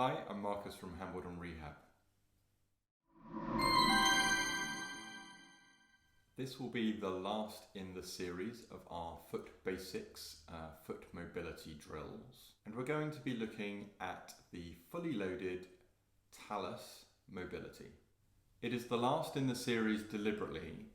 Hi, I'm Marcus from Hambledon Rehab. This will be the last in the series of our foot basics, foot mobility drills. And we're going to be looking at the fully loaded Talus mobility. It is the last in the series deliberately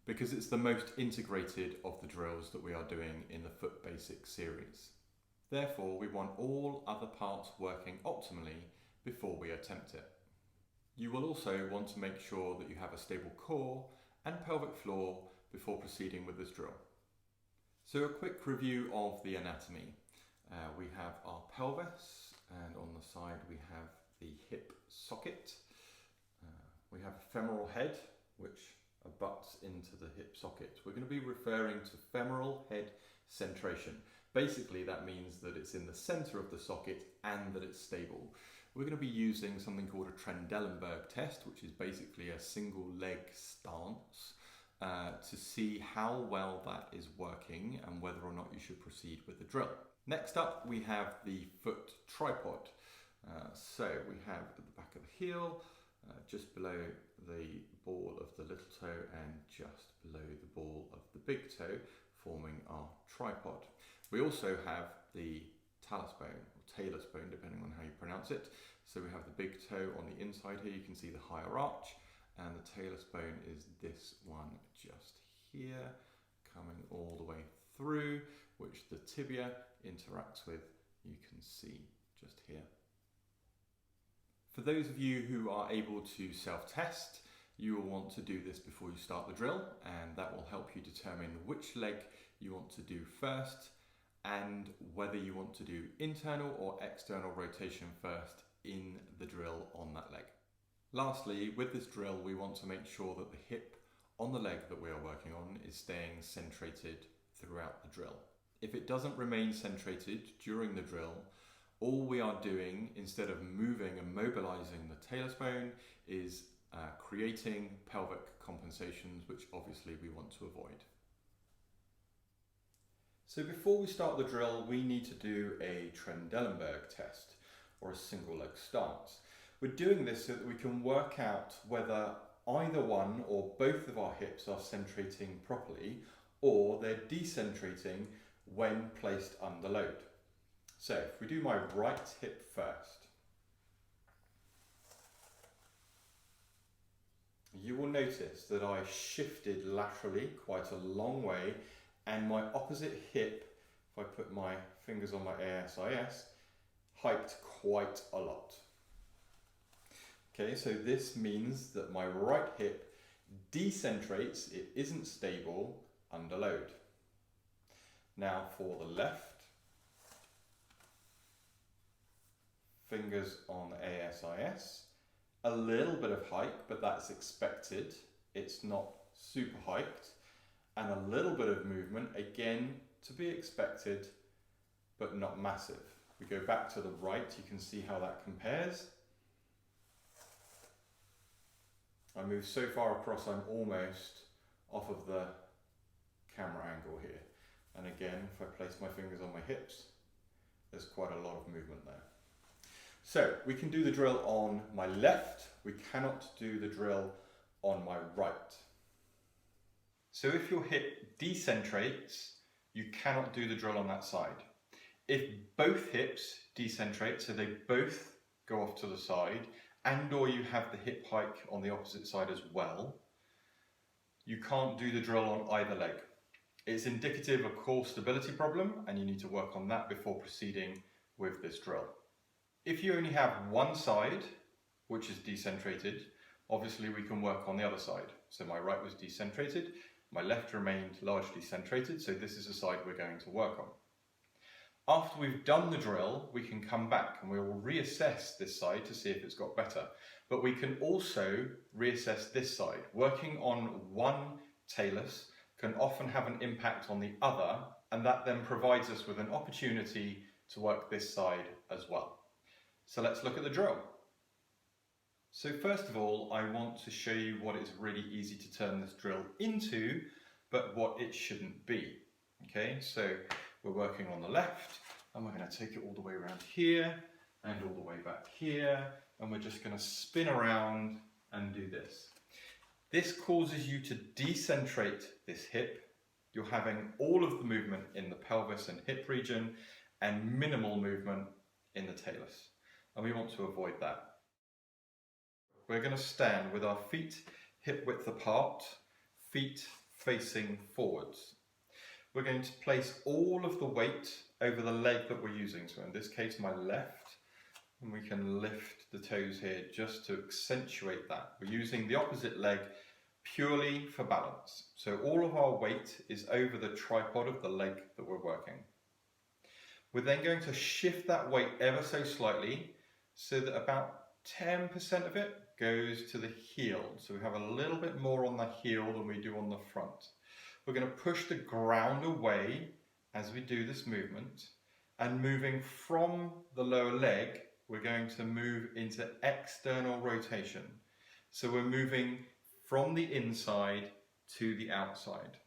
because it's the most integrated of the drills that we are doing in the foot basics series. Therefore, we want all other parts working optimally before we attempt it. You will also want to make sure that you have a stable core and pelvic floor before proceeding with this drill. So a quick review of the anatomy. We have our pelvis, and on the side we have the hip socket. We have a femoral head which abuts into the hip socket. We're going to be referring to femoral head centration. Basically that means that it's in the center of the socket and that it's stable. We're going to be using something called a Trendelenburg Test, which is basically a single leg stance to see how well that is working and whether or not you should proceed with the drill. Next up we have the foot tripod. So we have at the back of the heel, just below the ball of the little toe and just below the ball of the big toe, forming our tripod. We also have the talus bone, or talus bone, depending on how you pronounce it. So we have the big toe on the inside here, you can see the higher arch, and the talus bone is this one just here, coming all the way through, which the tibia interacts with, you can see just here. For those of you who are able to self-test, you will want to do this before you start the drill, and that will help you determine which leg you want to do first and whether you want to do internal or external rotation first in the drill on that leg. Lastly, with this drill we want to make sure that the hip on the leg that we are working on is staying centrated throughout the drill. If it doesn't remain centrated during the drill, all we are doing, instead of moving and mobilizing the talus bone, is creating pelvic compensations, which obviously we want to avoid. So before we start the drill, we need to do a Trendelenburg test, or a single leg stance. We're doing this so that we can work out whether either one or both of our hips are centrating properly, or they're decentrating when placed under load. So if we do my right hip first, you will notice that I shifted laterally quite a long way, and my opposite hip, if I put my fingers on my ASIS, hiked quite a lot. Okay, so this means that my right hip decentrates, it isn't stable under load. Now for the left, fingers on ASIS, a little bit of hike, but that's expected. It's not super hiked. And a little bit of movement, again, to be expected, but not massive. We go back to the right, you can see how that compares. I move so far across, I'm almost off of the camera angle here. And again, if I place my fingers on my hips, there's quite a lot of movement there. So we can do the drill on my left, we cannot do the drill on my right. So if your hip decentrates, you cannot do the drill on that side. If both hips decentrate, so they both go off to the side, and or you have the hip hike on the opposite side as well, you can't do the drill on either leg. It's indicative of core stability problem, and you need to work on that before proceeding with this drill. If you only have one side, which is decentrated, obviously we can work on the other side. So my right was decentrated, my left remained largely centrated, so this is the side we're going to work on. After we've done the drill, we can come back and we will reassess this side to see if it's got better. But we can also reassess this side. Working on one talus can often have an impact on the other, and that then provides us with an opportunity to work this side as well. So let's look at the drill. So first of all, I want to show you what is really easy to turn this drill into, but what it shouldn't be. Okay, so we're working on the left, and we're going to take it all the way around here, and all the way back here, and we're just going to spin around and do this. This causes you to decentrate this hip. You're having all of the movement in the pelvis and hip region and minimal movement in the talus, and we want to avoid that. We're going to stand with our feet hip width apart, feet facing forwards. We're going to place all of the weight over the leg that we're using, so in this case my left, and we can lift the toes here just to accentuate that. We're using the opposite leg purely for balance. So all of our weight is over the tripod of the leg that we're working. We're then going to shift that weight ever so slightly so that about 10% of it goes to the heel. So we have a little bit more on the heel than we do on the front. We're going to push the ground away as we do this movement, and moving from the lower leg, we're going to move into external rotation. So we're moving from the inside to the outside.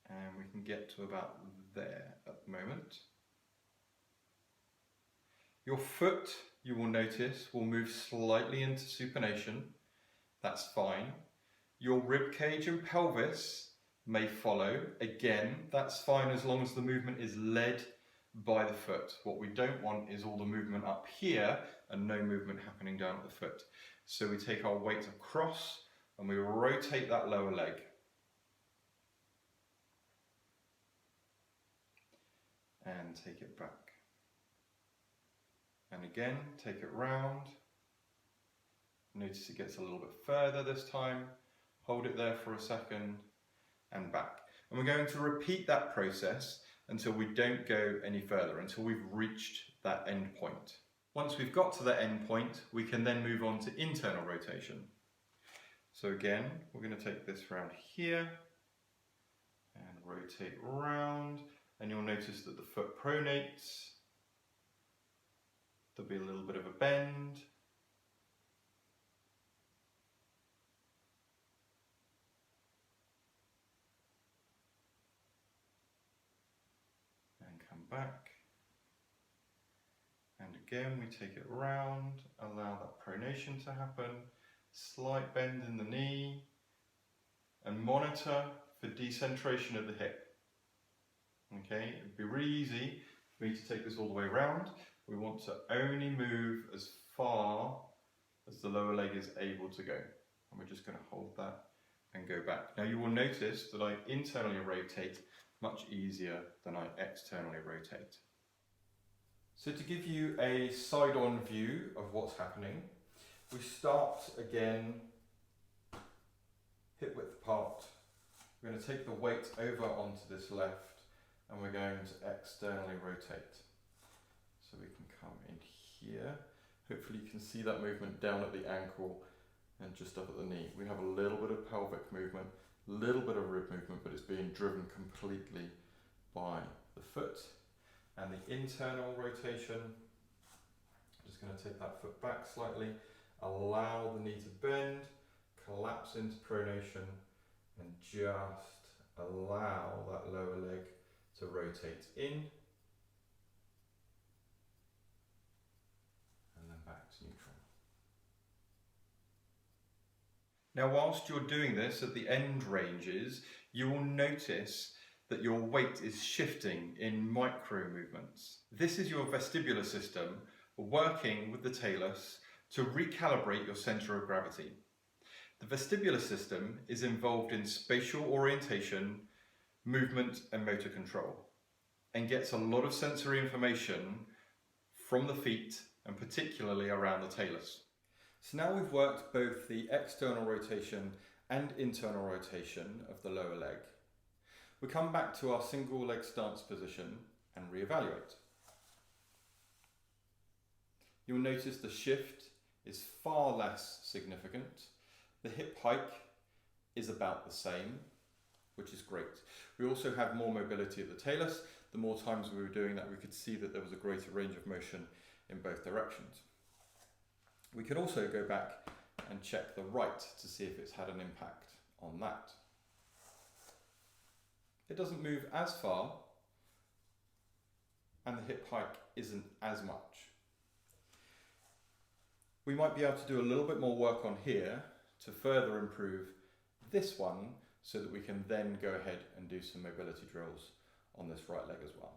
And we can get to about there at the moment. Your foot, you will notice, will move slightly into supination. That's fine. Your ribcage and pelvis may follow. Again, that's fine as long as the movement is led by the foot. What we don't want is all the movement up here and no movement happening down at the foot. So we take our weight across and we rotate that lower leg. And take it back. And again, take it round. Notice it gets a little bit further this time. Hold it there for a second and back. And we're going to repeat that process until we don't go any further, until we've reached that end point. Once we've got to the end point, we can then move on to internal rotation. So again, we're going to take this round here and rotate round, and you'll notice that the foot pronates. There'll be a little bit of a bend. And come back. And again, we take it round, allow that pronation to happen, slight bend in the knee, and monitor for decentration of the hip. Okay, it'd be really easy for me to take this all the way around. We want to only move as far as the lower leg is able to go. And we're just going to hold that and go back. Now you will notice that I internally rotate much easier than I externally rotate. So to give you a side-on view of what's happening, we start again hip width apart. We're going to take the weight over onto this left and we're going to externally rotate. So we can come in here. Hopefully you can see that movement down at the ankle and just up at the knee. We have a little bit of pelvic movement, a little bit of rib movement, but it's being driven completely by the foot. And the internal rotation, I'm just going to take that foot back slightly, allow the knee to bend, collapse into pronation, and just allow that lower leg to rotate in. Back to neutral. Now whilst you're doing this at the end ranges, you will notice that your weight is shifting in micro movements. This is your vestibular system working with the talus to recalibrate your centre of gravity. The vestibular system is involved in spatial orientation, movement and motor control, and gets a lot of sensory information from the feet and particularly around the talus. So now we've worked both the external rotation and internal rotation of the lower leg. We come back to our single leg stance position and reevaluate. You'll notice the shift is far less significant. The hip hike is about the same, which is great. We also have more mobility of the talus. The more times we were doing that, we could see that there was a greater range of motion in both directions. We can also go back and check the right to see if it's had an impact on that. It doesn't move as far, and the hip hike isn't as much. We might be able to do a little bit more work on here to further improve this one so that we can then go ahead and do some mobility drills on this right leg as well.